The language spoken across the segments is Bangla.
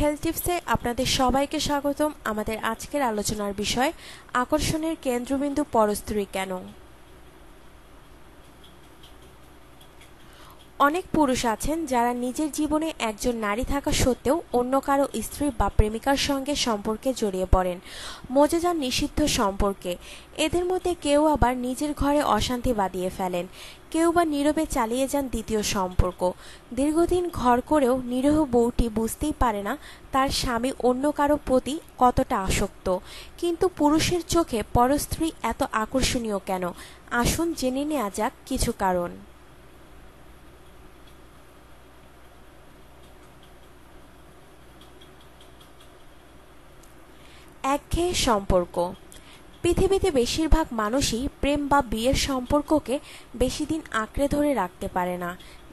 হেলথ টিপসে আপনাদের সবাইকে স্বাগতম। আমাদের আজকের আলোচনার বিষয় আকর্ষণের কেন্দ্রবিন্দু পরস্ত্রী কেন। অনেক পুরুষ আছেন যারা নিজের জীবনে একজন নারী থাকা সত্ত্বেও অন্য কারো স্ত্রী বা প্রেমিকার সঙ্গে সম্পর্কে জড়িয়ে পড়েন, মজে যান নিষিদ্ধ সম্পর্কে। এদের মধ্যে কেউ আবার নিজের ঘরে অশান্তি বাঁধিয়ে ফেলেন, কেউ বা নীরবে চালিয়ে যান দ্বিতীয় সম্পর্ক। দীর্ঘদিন ঘর করেও নিরীহ বউটি বুঝতেই পারে না তার স্বামী অন্য কারো প্রতি কতটা আসক্ত। কিন্তু পুরুষের চোখে পরস্ত্রী এত আকর্ষণীয় কেন? আসুন জেনে নেওয়া যাক কিছু কারণ। একঘেয়ে সম্পর্ক। পৃথিবীতে বেশিরভাগ মানুষই প্রেম বা বিয়ের সম্পর্ককে বেশি দিন আঁকড়ে ধরে রাখতে পারে না।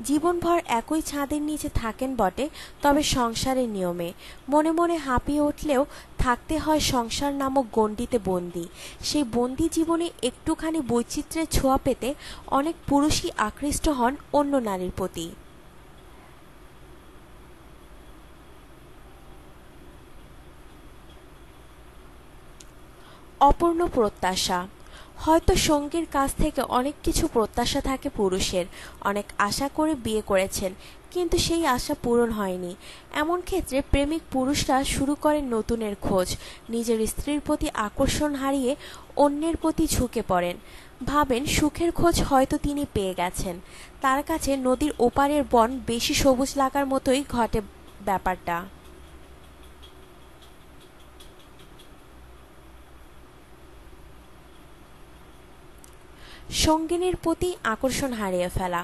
জীবনভর একই ছাদের নিচে থাকেন বটে, তবে সংসারের নিয়মে মনে মনে হাঁপিয়ে উঠলেও থাকতে হয় সংসার নামক গণ্ডিতে বন্দি। সেই বন্দি জীবনে একটুখানি বৈচিত্র্যের ছোঁয়া পেতে অনেক পুরুষই আকৃষ্ট হন অন্য নারীর প্রতি। অপূর্ণ প্রত্যাশা। হয়তো সঙ্গীর কাছ থেকে অনেক কিছু প্রত্যাশা থাকে পুরুষের, অনেক আশা করে বিয়ে করেছেন, কিন্তু সেই আশা পূরণ হয়নি। এমন ক্ষেত্রে প্রেমিক পুরুষরা শুরু করেন নতুনের খোঁজ। নিজের স্ত্রীর প্রতি আকর্ষণ হারিয়ে অন্যের প্রতি ঝুঁকে পড়েন। ভাবেন সুখের খোঁজ হয়তো তিনি পেয়ে গেছেন। তার কাছে নদীর ওপারের বন বেশি সবুজ লাগার মতোই ঘটে ব্যাপারটা। সঙ্গিনীর প্রতি আকর্ষণ হারিয়ে ফেলা।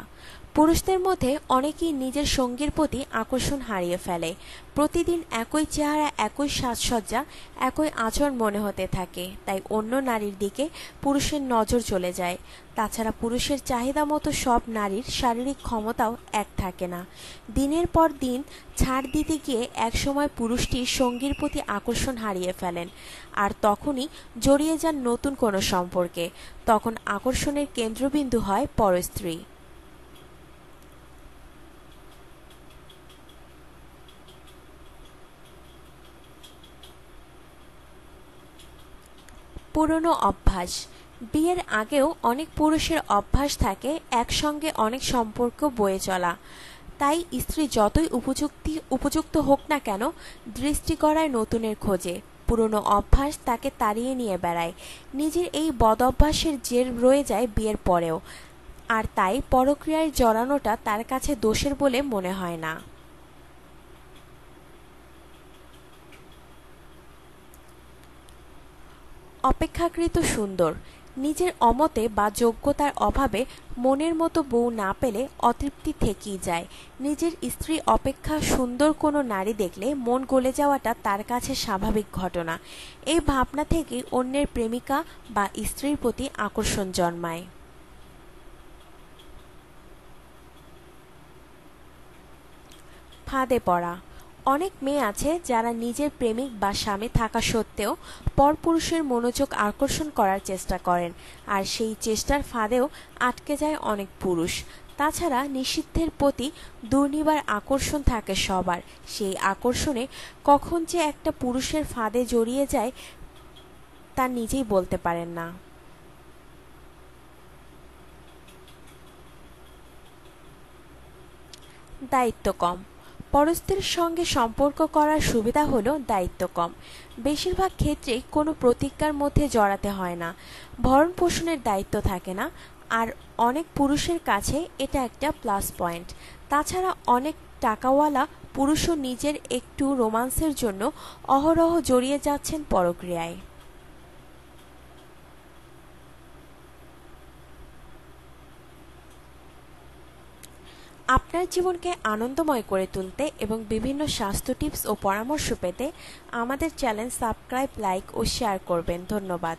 পুরুষদের মধ্যে অনেকেই নিজের সঙ্গীর প্রতি আকর্ষণ হারিয়ে ফেলে। প্রতিদিন একই চেহারা, একই সাজসজ্জা, একই আচরণ মনে হতে থাকে, তাই অন্য নারীর দিকে পুরুষের নজর চলে যায়। তাছাড়া পুরুষের চাহিদা মতো সব নারীর শারীরিক ক্ষমতাও এক থাকে না। দিনের পর দিন ছাড় দিতে গিয়ে একসময় পুরুষটি সঙ্গীর প্রতি আকর্ষণ হারিয়ে ফেলেন, আর তখনই জড়িয়ে যান নতুন কোনো সম্পর্কে। তখন আকর্ষণের কেন্দ্রবিন্দু হয় পরস্ত্রী। পুরনো অভ্যাস। বিয়ের আগেও অনেক পুরুষের অভ্যাস থাকে একসঙ্গে অনেক সম্পর্ক বয়ে চলা। তাই স্ত্রী যতই উপযুক্ত হোক না কেন, দৃষ্টি গড়ায় নতুনের খোঁজে। পুরনো অভ্যাস তাকে তাড়িয়ে নিয়ে বেড়ায়। নিজের এই বদ অভ্যাসের জের রয়ে যায় বিয়ের পরেও, আর তাই পরক্রিয়ায় জড়ানোটা তার কাছে দোষের বলে মনে হয় না। অপেক্ষাকৃত সুন্দর। নিজের অমতে বা যোগ্যতার অভাবে মনের মতো বউ না পেলে অতৃপ্তি থেকেই যায়। নিজের স্ত্রী অপেক্ষা সুন্দর কোনো নারী দেখলে মন গলে যাওয়াটা তার কাছে স্বাভাবিক ঘটনা। এই ভাবনা থেকেই অন্যের প্রেমিকা বা স্ত্রীর প্রতি আকর্ষণ জন্মায়। ফাঁদে পড়া। অনেক মেয়ে আছে যারা নিজের প্রেমিক বা স্বামী থাকা সত্ত্বেও পরপুরুষের মনোযোগ আকর্ষণ করার চেষ্টা করেন, আর সেই চেষ্টার ফাঁদেও আটকে যায় অনেক পুরুষ। তাছাড়া নিষিদ্ধের প্রতি দুর্নিবার আকর্ষণ থাকে সবার। সেই আকর্ষণে কখন যে একটা পুরুষের ফাঁদে জড়িয়ে যায় তা নিজেই বলতে পারেন না। দায়িত্ব কম। পরস্ত্রীর সঙ্গে সম্পর্ক করার সুবিধা হলো দায়িত্ব কম। বেশিরভাগ ক্ষেত্রেই কোনো প্রতিজ্ঞার মধ্যে জড়াতে হয় না, ভরণ পোষণের দায়িত্ব থাকে না, আর অনেক পুরুষের কাছে এটা একটা প্লাস পয়েন্ট। তাছাড়া অনেক টাকাওয়ালা পুরুষও নিজের একটু রোমান্সের জন্য অহরহ জড়িয়ে যাচ্ছেন পরক্রিয়ায়। আপনার জীবনকে আনন্দময় করে তুলতে এবং বিভিন্ন স্বাস্থ্য টিপস ও পরামর্শ পেতে আমাদের চ্যানেল সাবস্ক্রাইব, লাইক ও শেয়ার করবেন। ধন্যবাদ।